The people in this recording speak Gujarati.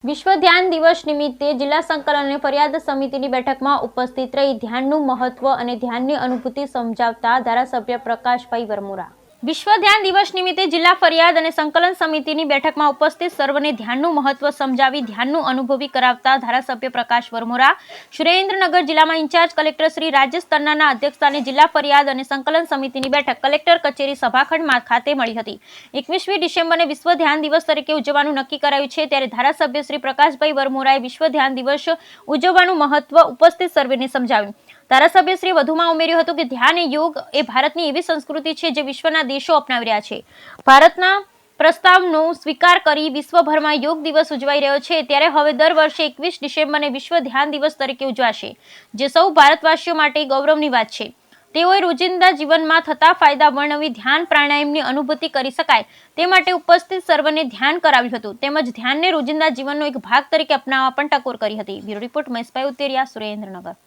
વિશ્વ ધ્યાન દિવસ નિમિત્તે જિલ્લા સંકલન અને ફરિયાદ સમિતિની બેઠકમાં ઉપસ્થિત રહી ધ્યાનનું મહત્વ અને ધ્યાનની અનુભૂતિ સમજાવતા ધારાસભ્ય પ્રકાશભાઈ વરમોરા। વિશ્વ ધ્યાન દિવસ નિમિત્તે જિલ્લા ફરિયાદ અને સંકલન સમિતિની બેઠકમાં ઉપસ્થિત સર્વને ધ્યાનનું મહત્વ સમજાવી ધ્યાનનું અનુભવી કરાવતા ધારાસભ્ય પ્રકાશ વરમોરા સુરેન્દ્રનગર જિલ્લામાં ઇન્ચાર્જ કલેક્ટર શ્રી રાજેશ તન્નાના અધ્યક્ષસ્થાને જિલ્લા ફરિયાદ અને સંકલન સમિતિની બેઠક કલેક્ટર કચેરી સભાખંડ ખાતે મળી હતી। 21મી ડિસેમ્બરને વિશ્વ ધ્યાન દિવસ તરીકે ઉજવવાનું નક્કી કરાયું છે, ત્યારે ધારાસભ્ય શ્રી પ્રકાશભાઈ વરમોરાએ વિશ્વ ધ્યાન દિવસ ઉજવવાનું મહત્વ ઉપસ્થિત સર્વેને સમજાવ્યું। ધારાસભ્યશ્રીએ વધુમાં ઉમેર્યું હતું કે ધ્યાન એ યોગ એ ભારતની એવી સંસ્કૃતિ છે જે વિશ્વના દેશો અપનાવી રહ્યા છે। ભારતના પ્રસ્તાવનો સ્વીકાર કરી વિશ્વભરમાં યોગ દિવસ ઉજવાઈ રહ્યો છે, ત્યારે હવે દર વર્ષે 21 ડિસેમ્બરને વિશ્વ ધ્યાન દિવસ તરીકે ઉજવાશે, જે સૌ ભારતવાસીઓ માટે ગૌરવની વાત છે। તેઓએ રોજિંદા જીવનમાં થતા ફાયદા વર્ણવી ધ્યાન પ્રાણાયામની અનુભૂતિ કરી શકાય તે માટે ઉપસ્થિત સર્વને ધ્યાન કરાવ્યું હતું, તેમજ ધ્યાનને રોજિંદા જીવનનો એક ભાગ તરીકે અપનાવવા પણ ટકોર કરી હતી। બ્યુરો રિપોર્ટ મહેશભાઈ ઉતેરિયા, સુરેન્દ્રનગર।